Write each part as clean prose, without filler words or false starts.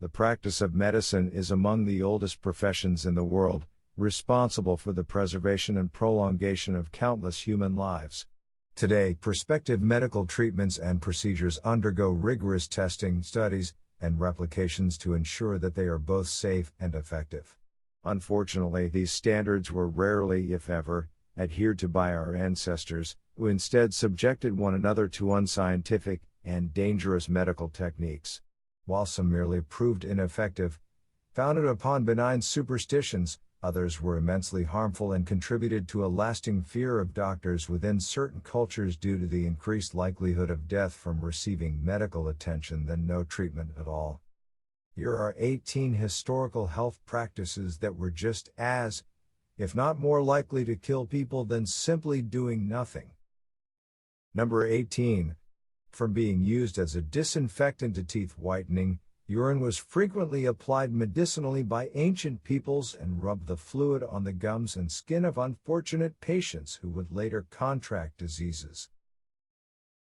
The practice of medicine is among the oldest professions in the world, responsible for the preservation and prolongation of countless human lives. Today, prospective medical treatments and procedures undergo rigorous testing, studies, and replications to ensure that they are both safe and effective. Unfortunately, these standards were rarely, if ever, adhered to by our ancestors, who instead subjected one another to unscientific and dangerous medical techniques. While some merely proved ineffective, founded upon benign superstitions, others were immensely harmful and contributed to a lasting fear of doctors within certain cultures due to the increased likelihood of death from receiving medical attention than no treatment at all. Here are 18 historical health practices that were just as, if not more likely to kill people than simply doing nothing. Number 18. From being used as a disinfectant to teeth whitening, urine was frequently applied medicinally by ancient peoples and rubbed the fluid on the gums and skin of unfortunate patients who would later contract diseases.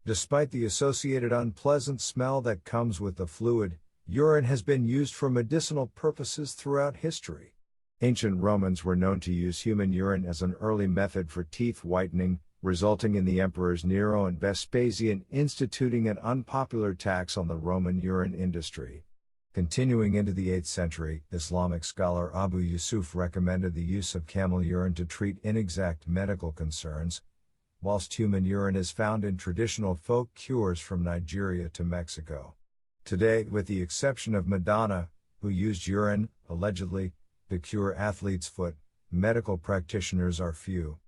Despite the associated unpleasant smell that comes with the fluid, urine has been used for medicinal purposes throughout history. Ancient Romans were known to use human urine as an early method for teeth whitening, resulting in the emperors Nero and Vespasian instituting an unpopular tax on the Roman urine industry. Continuing into the 8th century, Islamic scholar Abu Yusuf recommended the use of camel urine to treat inexact medical concerns, whilst human urine is found in traditional folk cures from Nigeria to Mexico. Today, with the exception of Madonna, who used urine, allegedly, to cure athlete's foot, medical practitioners are few.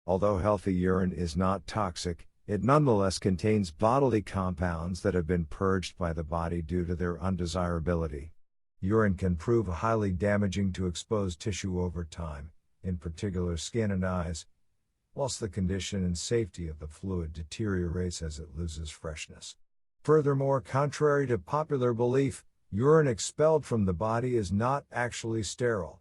Although healthy urine is not toxic, it nonetheless contains bodily compounds that have been purged by the body due to their undesirability. Urine can prove highly damaging to exposed tissue over time, in particular skin and eyes, whilst the condition and safety of the fluid deteriorates as it loses freshness. Furthermore, contrary to popular belief, urine expelled from the body is not actually sterile,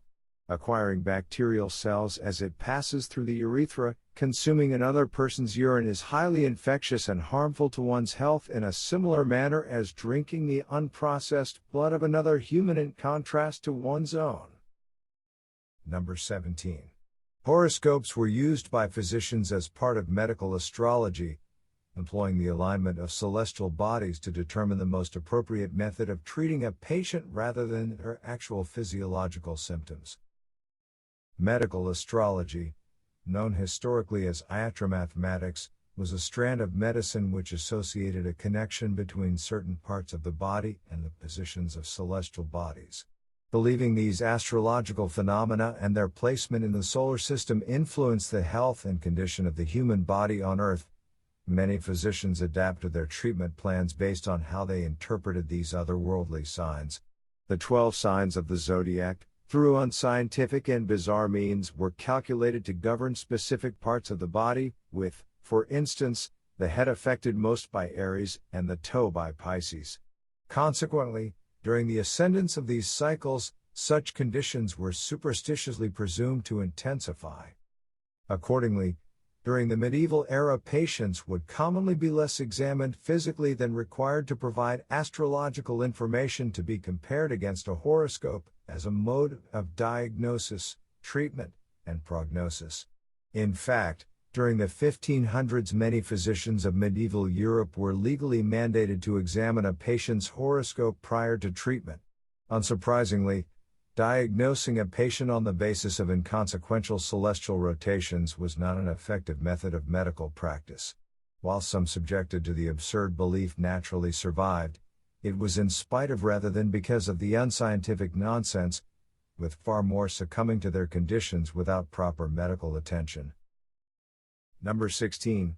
acquiring bacterial cells as it passes through the urethra. Consuming another person's urine is highly infectious and harmful to one's health in a similar manner as drinking the unprocessed blood of another human, in contrast to one's own. Number 17. Horoscopes were used by physicians as part of medical astrology, employing the alignment of celestial bodies to determine the most appropriate method of treating a patient rather than their actual physiological symptoms. Medical astrology, known historically as iatromathematics, was a strand of medicine which associated a connection between certain parts of the body and the positions of celestial bodies. Believing these astrological phenomena and their placement in the solar system influenced the health and condition of the human body on Earth, many physicians adapted their treatment plans based on how they interpreted these otherworldly signs. The 12 signs of the zodiac, through unscientific and bizarre means, were calculated to govern specific parts of the body, with, for instance, the head affected most by Aries and the toe by Pisces. Consequently, during the ascendance of these cycles, such conditions were superstitiously presumed to intensify. Accordingly, during the medieval era, patients would commonly be less examined physically than required to provide astrological information to be compared against a horoscope as a mode of diagnosis, treatment, and prognosis. In fact, during the 1500s, many physicians of medieval Europe were legally mandated to examine a patient's horoscope prior to treatment. Unsurprisingly, diagnosing a patient on the basis of inconsequential celestial rotations was not an effective method of medical practice. While some subjected to the absurd belief naturally survived, it was in spite of rather than because of the unscientific nonsense, with far more succumbing to their conditions without proper medical attention. Number 16.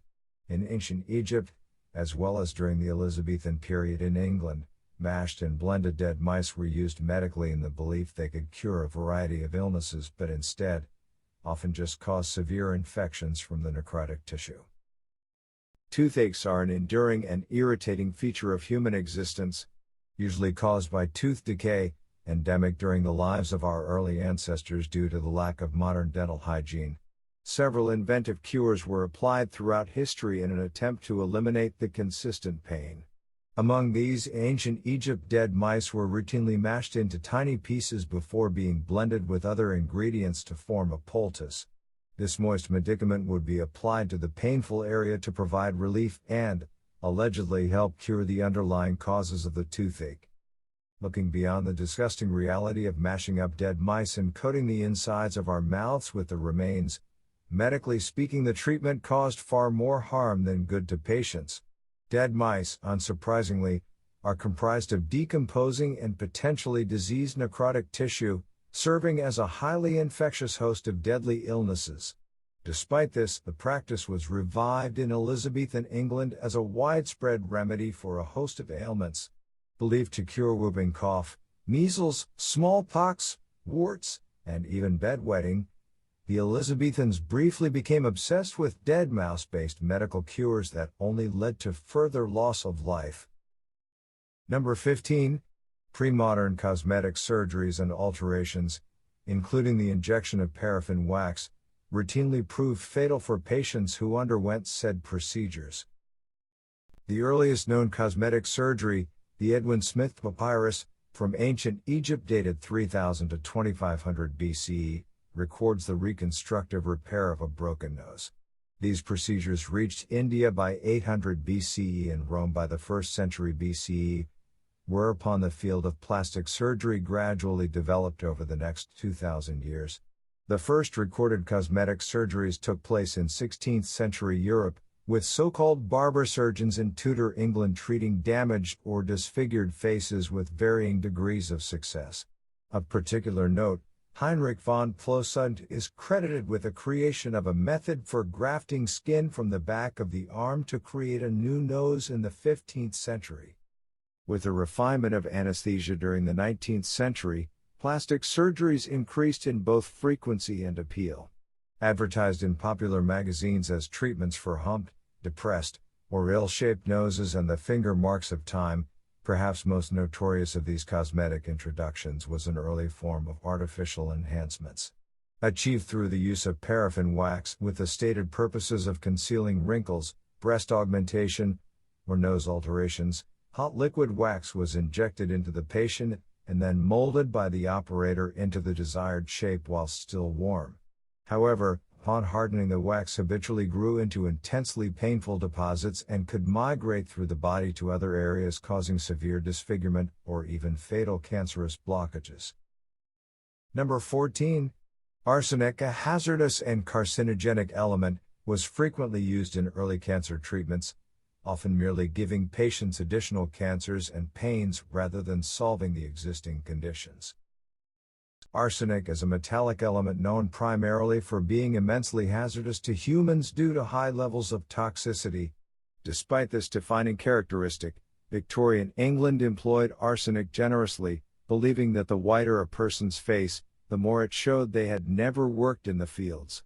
In ancient Egypt, as well as during the Elizabethan period in England, mashed and blended dead mice were used medically in the belief they could cure a variety of illnesses, but instead, often just cause severe infections from the necrotic tissue. Toothaches are an enduring and irritating feature of human existence, usually caused by tooth decay, endemic during the lives of our early ancestors due to the lack of modern dental hygiene. Several inventive cures were applied throughout history in an attempt to eliminate the consistent pain. Among these, ancient Egypt dead mice were routinely mashed into tiny pieces before being blended with other ingredients to form a poultice. This moist medicament would be applied to the painful area to provide relief and, allegedly, help cure the underlying causes of the toothache. Looking beyond the disgusting reality of mashing up dead mice and coating the insides of our mouths with the remains, medically speaking, the treatment caused far more harm than good to patients. Dead mice, unsurprisingly, are comprised of decomposing and potentially diseased necrotic tissue, serving as a highly infectious host of deadly illnesses. Despite this, the practice was revived in Elizabethan England as a widespread remedy for a host of ailments, believed to cure whooping cough, measles, smallpox, warts, and even bedwetting. The Elizabethans briefly became obsessed with dead mouse-based medical cures that only led to further loss of life. Number 15. Premodern cosmetic surgeries and alterations, including the injection of paraffin wax, routinely proved fatal for patients who underwent said procedures. The earliest known cosmetic surgery, the Edwin Smith Papyrus, from ancient Egypt dated 3000 to 2500 BCE, records the reconstructive repair of a broken nose. These procedures reached India by 800 BCE and Rome by the 1st century BCE, whereupon the field of plastic surgery gradually developed over the next 2,000 years. The first recorded cosmetic surgeries took place in 16th century Europe, with so-called barber surgeons in Tudor England treating damaged or disfigured faces with varying degrees of success. Of particular note, Heinrich von Flossund is credited with the creation of a method for grafting skin from the back of the arm to create a new nose in the 15th century. With the refinement of anesthesia during the 19th century, plastic surgeries increased in both frequency and appeal. Advertised in popular magazines as treatments for humped, depressed, or ill-shaped noses and the finger marks of time, perhaps most notorious of these cosmetic introductions was an early form of artificial enhancements. Achieved through the use of paraffin wax with the stated purposes of concealing wrinkles, breast augmentation, or nose alterations, hot liquid wax was injected into the patient and then molded by the operator into the desired shape while still warm. However, upon hardening, the wax habitually grew into intensely painful deposits and could migrate through the body to other areas, causing severe disfigurement or even fatal cancerous blockages. Number 14. Arsenic, a hazardous and carcinogenic element, was frequently used in early cancer treatments, often merely giving patients additional cancers and pains rather than solving the existing conditions. Arsenic is a metallic element known primarily for being immensely hazardous to humans due to high levels of toxicity. Despite this defining characteristic, Victorian England employed arsenic generously, believing that the whiter a person's face, the more it showed they had never worked in the fields.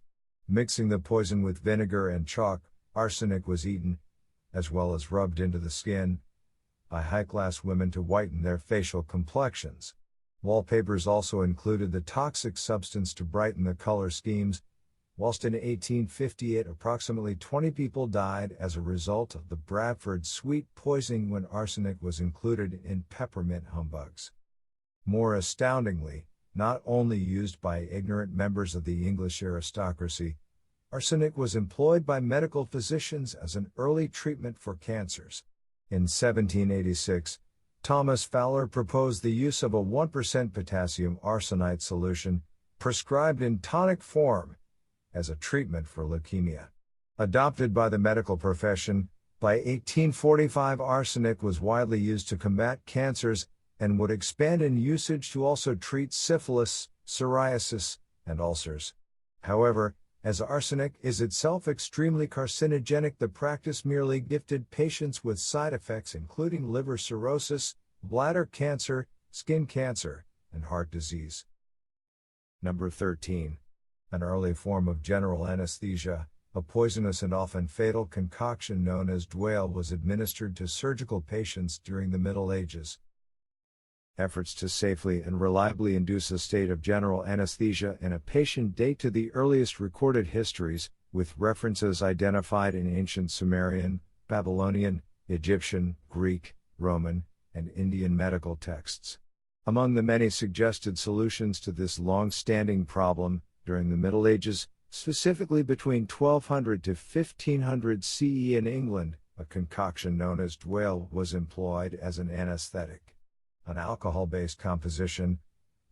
Mixing the poison with vinegar and chalk, arsenic was eaten, as well as rubbed into the skin, by high-class women to whiten their facial complexions. Wallpapers also included the toxic substance to brighten the color schemes, whilst in 1858 approximately 20 people died as a result of the Bradford sweet poisoning when arsenic was included in peppermint humbugs. More astoundingly, not only used by ignorant members of the English aristocracy, arsenic was employed by medical physicians as an early treatment for cancers. In 1786, Thomas Fowler proposed the use of a 1% potassium arsenite solution, prescribed in tonic form, as a treatment for leukemia. Adopted by the medical profession, by 1845 arsenic was widely used to combat cancers and would expand in usage to also treat syphilis, psoriasis, and ulcers. However, as arsenic is itself extremely carcinogenic, the practice merely gifted patients with side effects including liver cirrhosis, bladder cancer, skin cancer, and heart disease. Number 13. An early form of general anesthesia, a poisonous and often fatal concoction known as dwale, was administered to surgical patients during the Middle Ages. Efforts to safely and reliably induce a state of general anesthesia in a patient date to the earliest recorded histories, with references identified in ancient Sumerian, Babylonian, Egyptian, Greek, Roman, and Indian medical texts. Among the many suggested solutions to this long-standing problem, during the Middle Ages, specifically between 1200 to 1500 CE in England, a concoction known as dwale was employed as an anesthetic. An alcohol-based composition,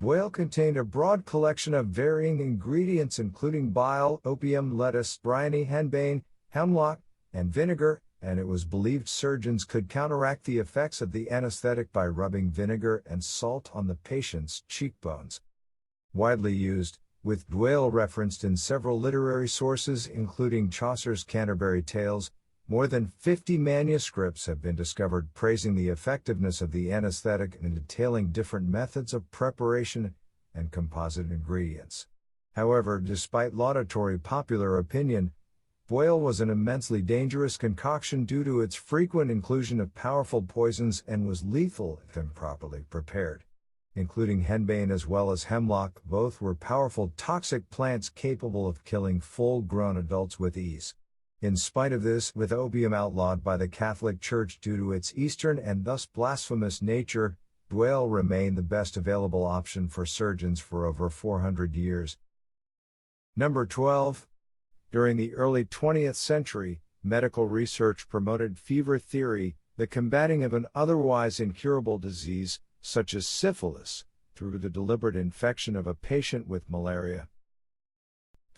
dwale contained a broad collection of varying ingredients including bile, opium, lettuce, bryony, henbane, hemlock, and vinegar, and it was believed surgeons could counteract the effects of the anesthetic by rubbing vinegar and salt on the patient's cheekbones. Widely used, with dwale referenced in several literary sources including Chaucer's Canterbury Tales, more than 50 manuscripts have been discovered praising the effectiveness of the anesthetic and detailing different methods of preparation and composite ingredients. However, despite laudatory popular opinion, dwale was an immensely dangerous concoction due to its frequent inclusion of powerful poisons and was lethal if improperly prepared. Including henbane as well as hemlock, both were powerful toxic plants capable of killing full-grown adults with ease. In spite of this, with opium outlawed by the Catholic Church due to its Eastern and thus blasphemous nature, dwale remained the best available option for surgeons for over 400 years. Number 12. During the early 20th century, medical research promoted fever theory, the combating of an otherwise incurable disease, such as syphilis, through the deliberate infection of a patient with malaria.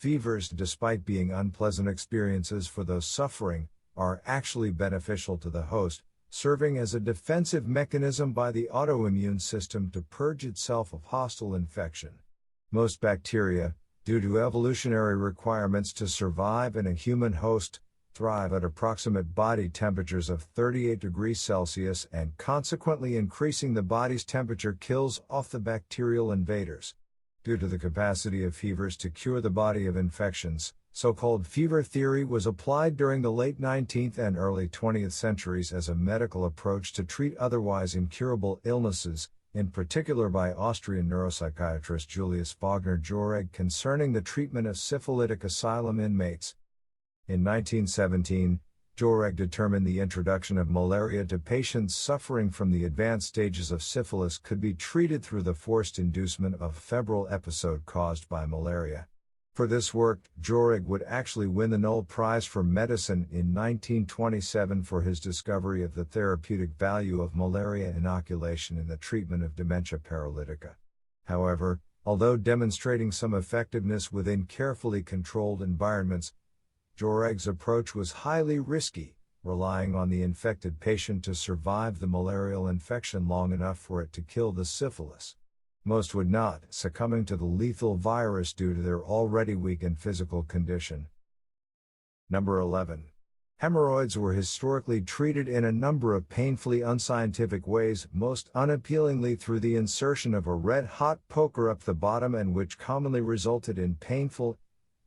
Fevers, despite being unpleasant experiences for those suffering, are actually beneficial to the host, serving as a defensive mechanism by the autoimmune system to purge itself of hostile infection. Most bacteria, due to evolutionary requirements to survive in a human host, thrive at approximate body temperatures of 38 degrees Celsius, and consequently increasing the body's temperature kills off the bacterial invaders. Due to the capacity of fevers to cure the body of infections, so-called fever theory was applied during the late 19th and early 20th centuries as a medical approach to treat otherwise incurable illnesses, in particular by Austrian neuropsychiatrist Julius Wagner-Jauregg concerning the treatment of syphilitic asylum inmates. In 1917, Jauregg determined the introduction of malaria to patients suffering from the advanced stages of syphilis could be treated through the forced inducement of a febrile episode caused by malaria. For this work, Jauregg would actually win the Nobel Prize for Medicine in 1927 for his discovery of the therapeutic value of malaria inoculation in the treatment of dementia paralytica. However, although demonstrating some effectiveness within carefully controlled environments, Jauregg's approach was highly risky, relying on the infected patient to survive the malarial infection long enough for it to kill the syphilis. Most would not, succumbing to the lethal virus due to their already weakened physical condition. Number 11. Hemorrhoids were historically treated in a number of painfully unscientific ways, most unappealingly through the insertion of a red-hot poker up the bottom, and which commonly resulted in painful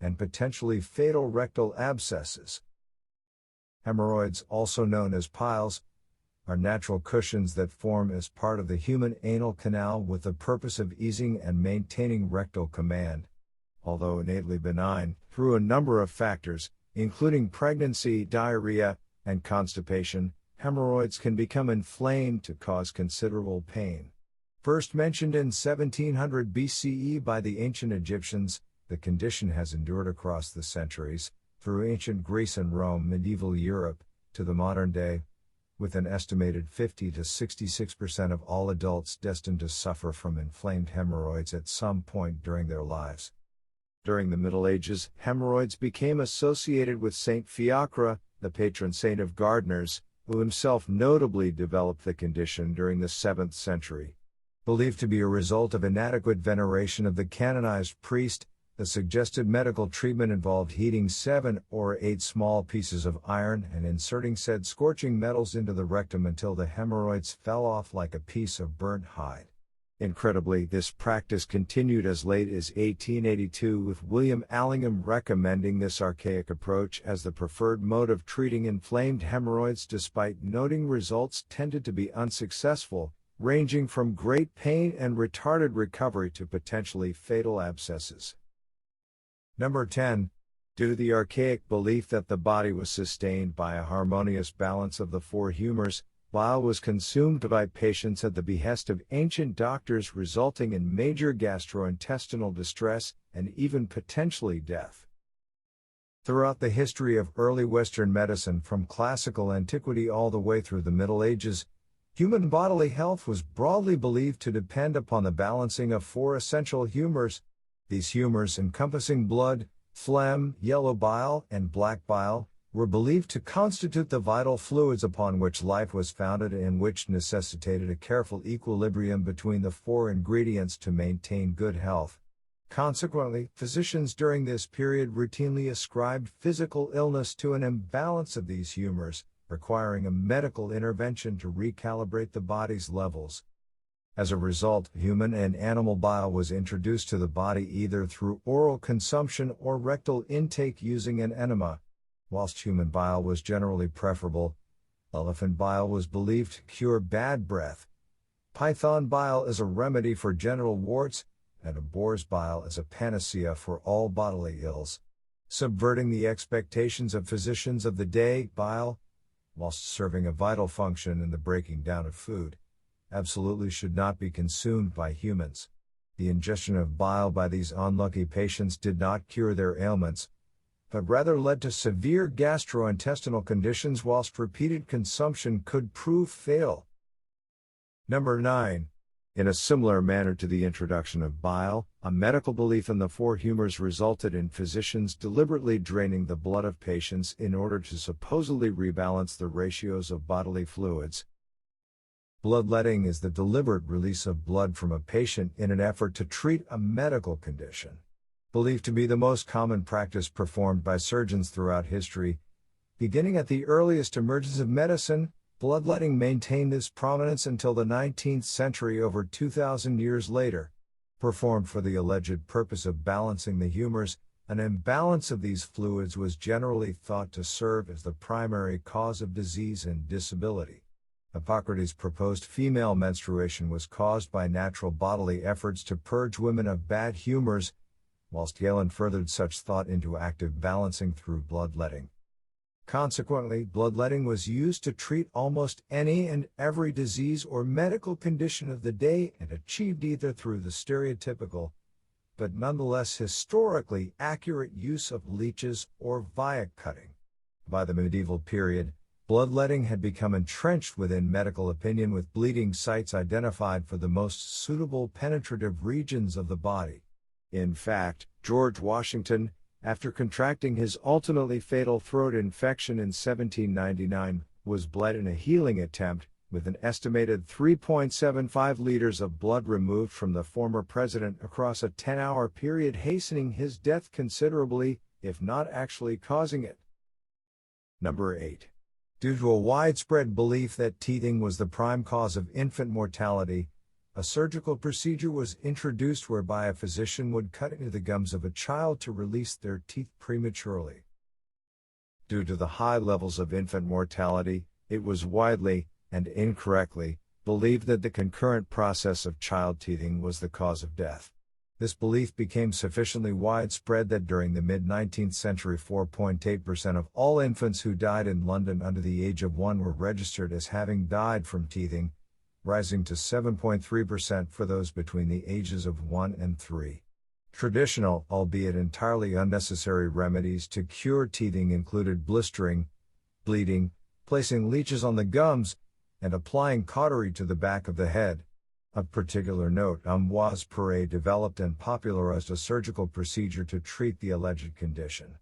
and potentially fatal rectal abscesses. Hemorrhoids, also known as piles, are natural cushions that form as part of the human anal canal with the purpose of easing and maintaining rectal command. Although innately benign, through a number of factors, including pregnancy, diarrhea, and constipation, hemorrhoids can become inflamed to cause considerable pain. First mentioned in 1700 BCE by the ancient Egyptians, the condition has endured across the centuries, through ancient Greece and Rome, medieval Europe, to the modern day, with an estimated 50 to 66% of all adults destined to suffer from inflamed hemorrhoids at some point during their lives. During the Middle Ages, hemorrhoids became associated with Saint Fiacre, the patron saint of gardeners, who himself notably developed the condition during the 7th century. Believed to be a result of inadequate veneration of the canonized priest, the suggested medical treatment involved heating 7 or 8 small pieces of iron and inserting said scorching metals into the rectum until the hemorrhoids fell off like a piece of burnt hide. Incredibly, this practice continued as late as 1882, with William Allingham recommending this archaic approach as the preferred mode of treating inflamed hemorrhoids, despite noting results tended to be unsuccessful, ranging from great pain and retarded recovery to potentially fatal abscesses. Number 10. Due to the archaic belief that the body was sustained by a harmonious balance of the four humors, bile was consumed by patients at the behest of ancient doctors, resulting in major gastrointestinal distress and even potentially death. Throughout the history of early Western medicine, from classical antiquity all the way through the Middle Ages, human bodily health was broadly believed to depend upon the balancing of four essential humors. These humors, encompassing blood, phlegm, yellow bile, and black bile, were believed to constitute the vital fluids upon which life was founded and which necessitated a careful equilibrium between the four ingredients to maintain good health. Consequently, physicians during this period routinely ascribed physical illness to an imbalance of these humors, requiring a medical intervention to recalibrate the body's levels. As a result, human and animal bile was introduced to the body either through oral consumption or rectal intake using an enema. Whilst human bile was generally preferable, elephant bile was believed to cure bad breath, python bile as a remedy for genital warts, and a boar's bile as a panacea for all bodily ills. Subverting the expectations of physicians of the day, bile, whilst serving a vital function in the breaking down of food, absolutely should not be consumed by humans. The ingestion of bile by these unlucky patients did not cure their ailments, but rather led to severe gastrointestinal conditions, whilst repeated consumption could prove fatal. Number 9. In a similar manner to the introduction of bile, a medical belief in the four humors resulted in physicians deliberately draining the blood of patients in order to supposedly rebalance the ratios of bodily fluids. Bloodletting is the deliberate release of blood from a patient in an effort to treat a medical condition. Believed to be the most common practice performed by surgeons throughout history, beginning at the earliest emergence of medicine, bloodletting maintained its prominence until the 19th century, over 2,000 years later. Performed for the alleged purpose of balancing the humors, an imbalance of these fluids was generally thought to serve as the primary cause of disease and disability. Hippocrates proposed female menstruation was caused by natural bodily efforts to purge women of bad humors, whilst Galen furthered such thought into active balancing through bloodletting. Consequently, bloodletting was used to treat almost any and every disease or medical condition of the day, and achieved either through the stereotypical, but nonetheless historically accurate use of leeches or via cutting. By the medieval period, bloodletting had become entrenched within medical opinion, with bleeding sites identified for the most suitable penetrative regions of the body. In fact, George Washington, after contracting his ultimately fatal throat infection in 1799, was bled in a healing attempt, with an estimated 3.75 liters of blood removed from the former president across a 10-hour period, hastening his death considerably, if not actually causing it. Number 8. Due to a widespread belief that teething was the prime cause of infant mortality, a surgical procedure was introduced whereby a physician would cut into the gums of a child to release their teeth prematurely. Due to the high levels of infant mortality, it was widely, and incorrectly, believed that the concurrent process of child teething was the cause of death. This belief became sufficiently widespread that during the mid-19th century 4.8% of all infants who died in London under the age of 1 were registered as having died from teething, rising to 7.3% for those between the ages of 1 and 3. Traditional, albeit entirely unnecessary, remedies to cure teething included blistering, bleeding, placing leeches on the gums, and applying cautery to the back of the head. Of particular note, Ambroise Paré developed and popularized a surgical procedure to treat the alleged condition.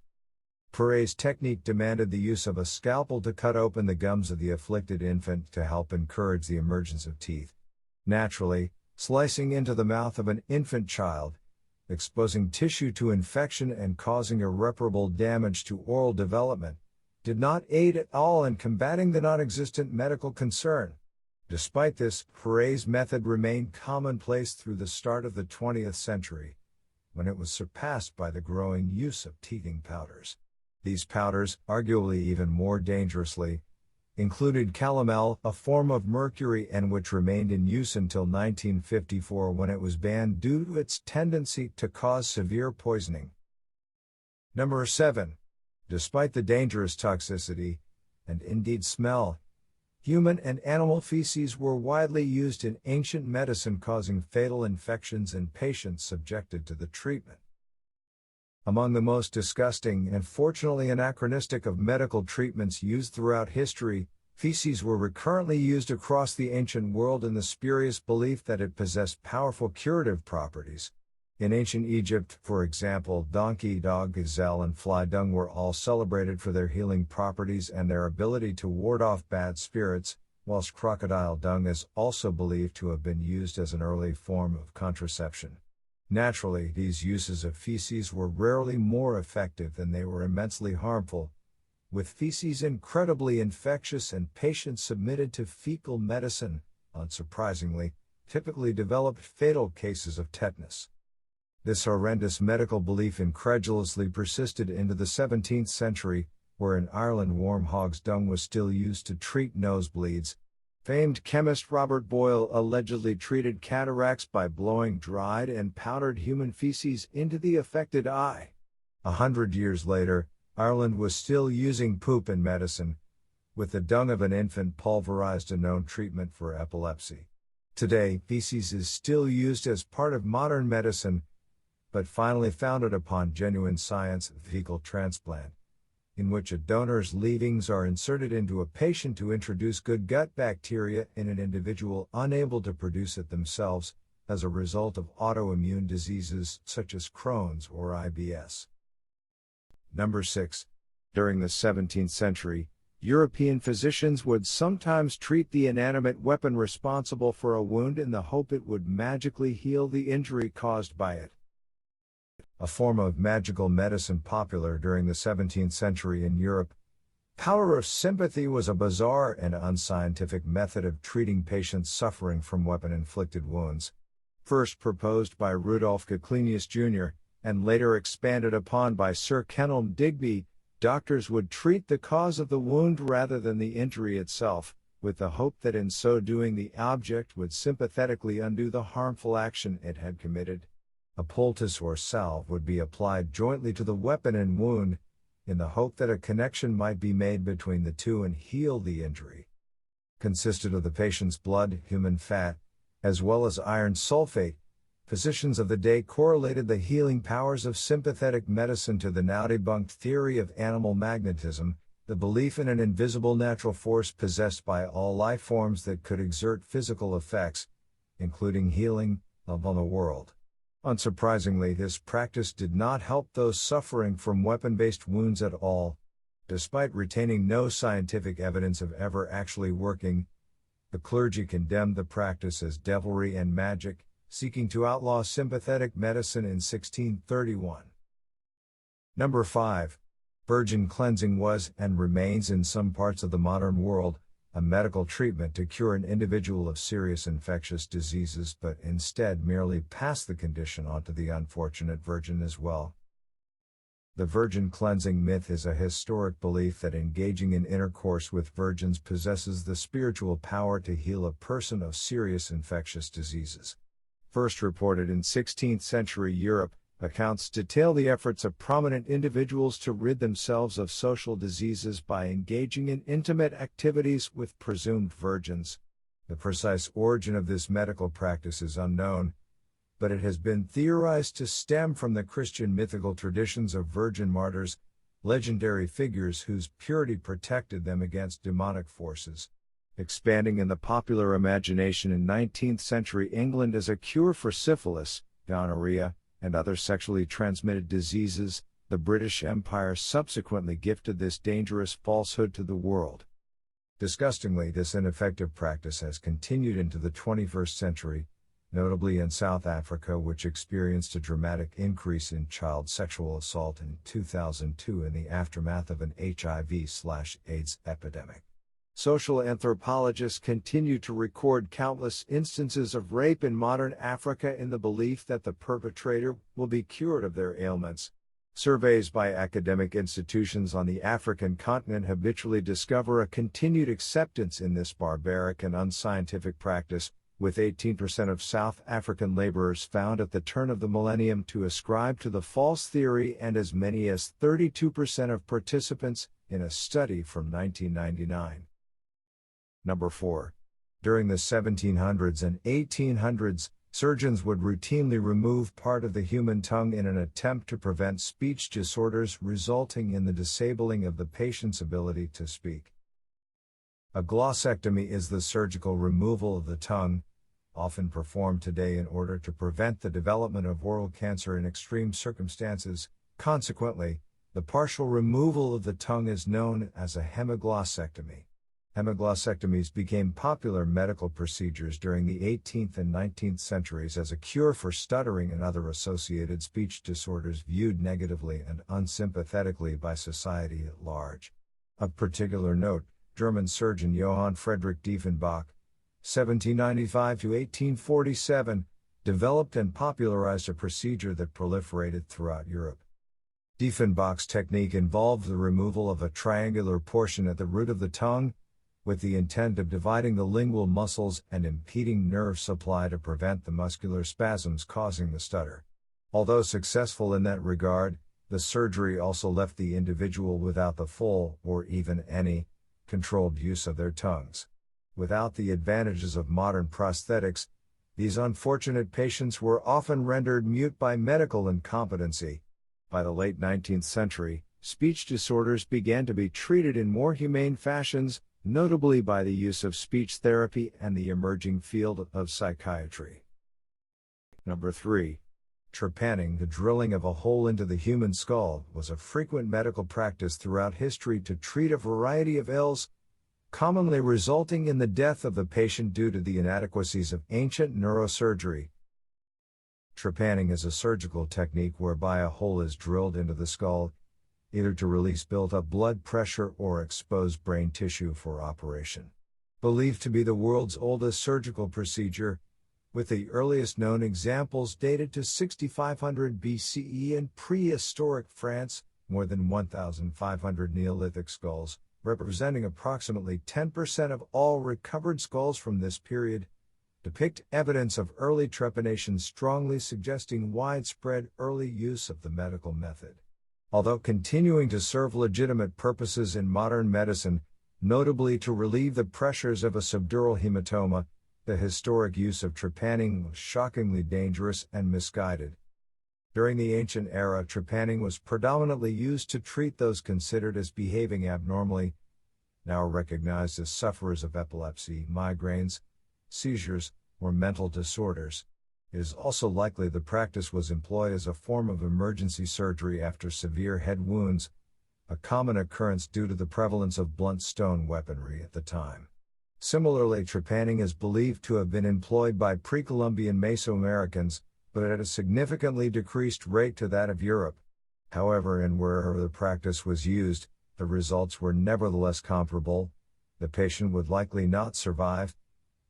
Paré's technique demanded the use of a scalpel to cut open the gums of the afflicted infant to help encourage the emergence of teeth. Naturally, slicing into the mouth of an infant child, exposing tissue to infection and causing irreparable damage to oral development, did not aid at all in combating the non-existent medical concern. Despite this, Paré's method remained commonplace through the start of the 20th century, when it was surpassed by the growing use of teething powders. These powders, arguably even more dangerously, included calomel, a form of mercury, and which remained in use until 1954, when it was banned due to its tendency to cause severe poisoning. Number 7. Despite the dangerous toxicity, and indeed smell, Human and animal feces were widely used in ancient medicine, causing fatal infections in patients subjected to the treatment. Among the most disgusting and fortunately anachronistic of medical treatments used throughout history, feces were recurrently used across the ancient world in the spurious belief that it possessed powerful curative properties. In ancient Egypt, for example, donkey, dog, gazelle, and fly dung were all celebrated for their healing properties and their ability to ward off bad spirits, whilst crocodile dung is also believed to have been used as an early form of contraception. Naturally, these uses of feces were rarely more effective than they were immensely harmful, with feces incredibly infectious and patients submitted to fecal medicine, unsurprisingly, typically developed fatal cases of tetanus. This horrendous medical belief incredulously persisted into the 17th century, where in Ireland warm hog's dung was still used to treat nosebleeds. Famed chemist Robert Boyle allegedly treated cataracts by blowing dried and powdered human feces into the affected eye. 100 years later, Ireland was still using poop in medicine, with the dung of an infant pulverized, a known treatment for epilepsy. Today, feces is still used as part of modern medicine, but finally founded upon genuine science, fecal transplant, in which a donor's leavings are inserted into a patient to introduce good gut bacteria in an individual unable to produce it themselves, as a result of autoimmune diseases such as Crohn's or IBS. Number 6. During the 17th century, European physicians would sometimes treat the inanimate weapon responsible for a wound in the hope it would magically heal the injury caused by it. A form of magical medicine popular during the 17th century in Europe, power of sympathy was a bizarre and unscientific method of treating patients suffering from weapon-inflicted wounds. First proposed by Rudolph Gaclenius Jr., and later expanded upon by Sir Kenelm Digby, doctors would treat the cause of the wound rather than the injury itself, with the hope that in so doing the object would sympathetically undo the harmful action it had committed. A poultice or salve would be applied jointly to the weapon and wound, in the hope that a connection might be made between the two and heal the injury. Consisted of the patient's blood, human fat, as well as iron sulfate. Physicians of the day correlated the healing powers of sympathetic medicine to the now debunked theory of animal magnetism, the belief in an invisible natural force possessed by all life forms that could exert physical effects, including healing, upon the world. Unsurprisingly, this practice did not help those suffering from weapon-based wounds at all. Despite retaining no scientific evidence of ever actually working, the clergy condemned the practice as devilry and magic, seeking to outlaw sympathetic medicine in 1631. Number 5. Virgin cleansing was, and remains in some parts of the modern world, a medical treatment to cure an individual of serious infectious diseases, but instead merely pass the condition on to the unfortunate virgin as well. The virgin cleansing myth is a historic belief that engaging in intercourse with virgins possesses the spiritual power to heal a person of serious infectious diseases. First reported in 16th century Europe, accounts detail the efforts of prominent individuals to rid themselves of social diseases by engaging in intimate activities with presumed virgins. The precise origin of this medical practice is unknown, but it has been theorized to stem from the Christian mythical traditions of virgin martyrs, legendary figures whose purity protected them against demonic forces. Expanding in the popular imagination in 19th century England as a cure for syphilis, gonorrhea, and other sexually transmitted diseases, the British Empire subsequently gifted this dangerous falsehood to the world. Disgustingly, this ineffective practice has continued into the 21st century, notably in South Africa, which experienced a dramatic increase in child sexual assault in 2002 in the aftermath of an HIV/AIDS epidemic. Social anthropologists continue to record countless instances of rape in modern Africa in the belief that the perpetrator will be cured of their ailments. Surveys by academic institutions on the African continent habitually discover a continued acceptance in this barbaric and unscientific practice, with 18% of South African laborers found at the turn of the millennium to ascribe to the false theory and as many as 32% of participants in a study from 1999. Number 4. During the 1700s and 1800s, surgeons would routinely remove part of the human tongue in an attempt to prevent speech disorders resulting in the disabling of the patient's ability to speak. A glossectomy is the surgical removal of the tongue, often performed today in order to prevent the development of oral cancer in extreme circumstances. Consequently, the partial removal of the tongue is known as a hemiglossectomy. Hemiglossectomies became popular medical procedures during the 18th and 19th centuries as a cure for stuttering and other associated speech disorders viewed negatively and unsympathetically by society at large. Of particular note, German surgeon Johann Friedrich Diefenbach, 1795 to 1847, developed and popularized a procedure that proliferated throughout Europe. Diefenbach's technique involved the removal of a triangular portion at the root of the tongue, with the intent of dividing the lingual muscles and impeding nerve supply to prevent the muscular spasms causing the stutter. Although successful in that regard, the surgery also left the individual without the full, or even any, controlled use of their tongues. Without the advantages of modern prosthetics, these unfortunate patients were often rendered mute by medical incompetency. By the late 19th century, speech disorders began to be treated in more humane fashions, notably by the use of speech therapy and the emerging field of psychiatry. Number 3. Trepanning, the drilling of a hole into the human skull, was a frequent medical practice throughout history to treat a variety of ills, commonly resulting in the death of the patient due to the inadequacies of ancient neurosurgery. Trepanning is a surgical technique whereby a hole is drilled into the skull, either to release built-up blood pressure or expose brain tissue for operation. Believed to be the world's oldest surgical procedure, with the earliest known examples dated to 6500 BCE in prehistoric France, more than 1,500 Neolithic skulls, representing approximately 10% of all recovered skulls from this period, depict evidence of early trepanation, strongly suggesting widespread early use of the medical method. Although continuing to serve legitimate purposes in modern medicine, notably to relieve the pressures of a subdural hematoma, the historic use of trepanning was shockingly dangerous and misguided. During the ancient era, trepanning was predominantly used to treat those considered as behaving abnormally, now recognized as sufferers of epilepsy, migraines, seizures, or mental disorders. It is also likely the practice was employed as a form of emergency surgery after severe head wounds, a common occurrence due to the prevalence of blunt stone weaponry at the time. Similarly, trepanning is believed to have been employed by pre-Columbian Mesoamericans, but at a significantly decreased rate to that of Europe. However, and wherever the practice was used, the results were nevertheless comparable. The patient would likely not survive,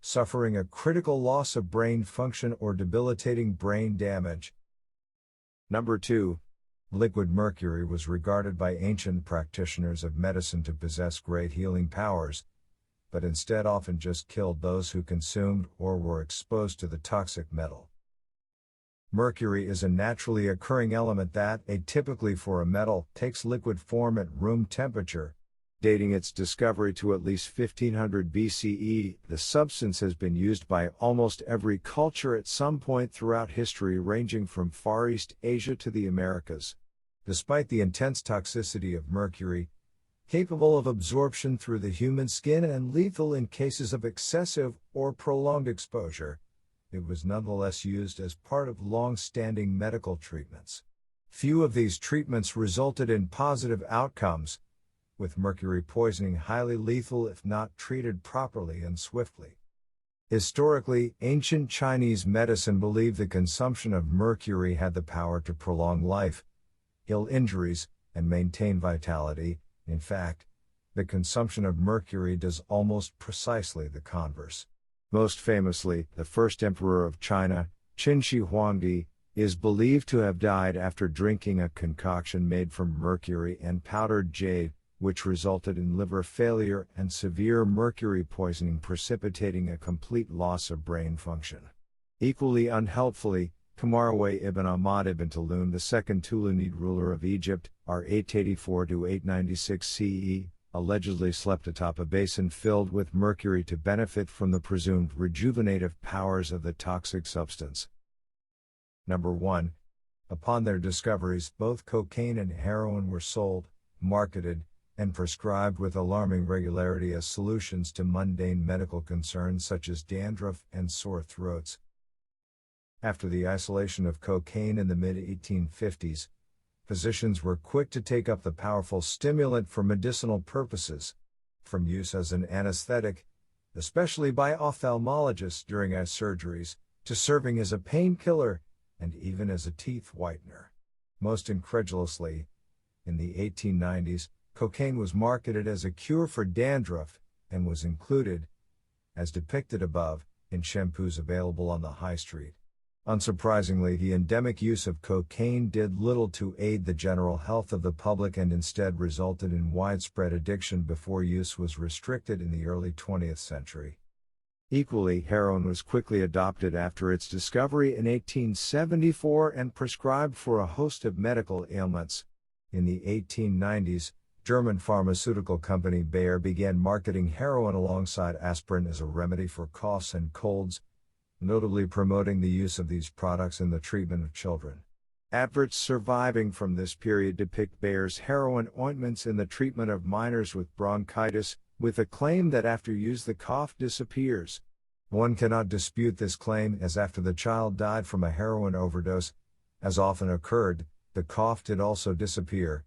suffering a critical loss of brain function or debilitating brain damage. Number 2. Liquid mercury was regarded by ancient practitioners of medicine to possess great healing powers, but instead often just killed those who consumed or were exposed to the toxic metal. Mercury is a naturally occurring element that, atypically for a metal, takes liquid form at room temperature. Dating its discovery to at least 1500 BCE, the substance has been used by almost every culture at some point throughout history, ranging from Far East Asia to the Americas. Despite the intense toxicity of mercury, capable of absorption through the human skin and lethal in cases of excessive or prolonged exposure, it was nonetheless used as part of long-standing medical treatments. Few of these treatments resulted in positive outcomes, with mercury poisoning highly lethal if not treated properly and swiftly. Historically, ancient Chinese medicine believed the consumption of mercury had the power to prolong life, heal injuries, and maintain vitality. In fact, the consumption of mercury does almost precisely the converse. Most famously, the first emperor of China, Qin Shi Huangdi, is believed to have died after drinking a concoction made from mercury and powdered jade, which resulted in liver failure and severe mercury poisoning, precipitating a complete loss of brain function. Equally unhelpfully, Hemorrhoids ibn Ahmad ibn Tulun, the second Tulunid ruler of Egypt, r. 884 to 896 CE, allegedly slept atop a basin filled with mercury to benefit from the presumed rejuvenative powers of the toxic substance. Number 1. Upon their discoveries, both cocaine and heroin were sold, marketed, and prescribed with alarming regularity as solutions to mundane medical concerns such as dandruff and sore throats. After the isolation of cocaine in the mid-1850s, physicians were quick to take up the powerful stimulant for medicinal purposes, from use as an anesthetic, especially by ophthalmologists during eye surgeries, to serving as a painkiller, and even as a teeth whitener. Most incredulously, in the 1890s, cocaine was marketed as a cure for dandruff, and was included, as depicted above, in shampoos available on the high street. Unsurprisingly, the endemic use of cocaine did little to aid the general health of the public and instead resulted in widespread addiction before use was restricted in the early 20th century. Equally, heroin was quickly adopted after its discovery in 1874 and prescribed for a host of medical ailments. In the 1890s, German pharmaceutical company Bayer began marketing heroin alongside aspirin as a remedy for coughs and colds, notably promoting the use of these products in the treatment of children. Adverts surviving from this period depict Bayer's heroin ointments in the treatment of minors with bronchitis, with the claim that after use the cough disappears. One cannot dispute this claim, as after the child died from a heroin overdose, as often occurred, the cough did also disappear,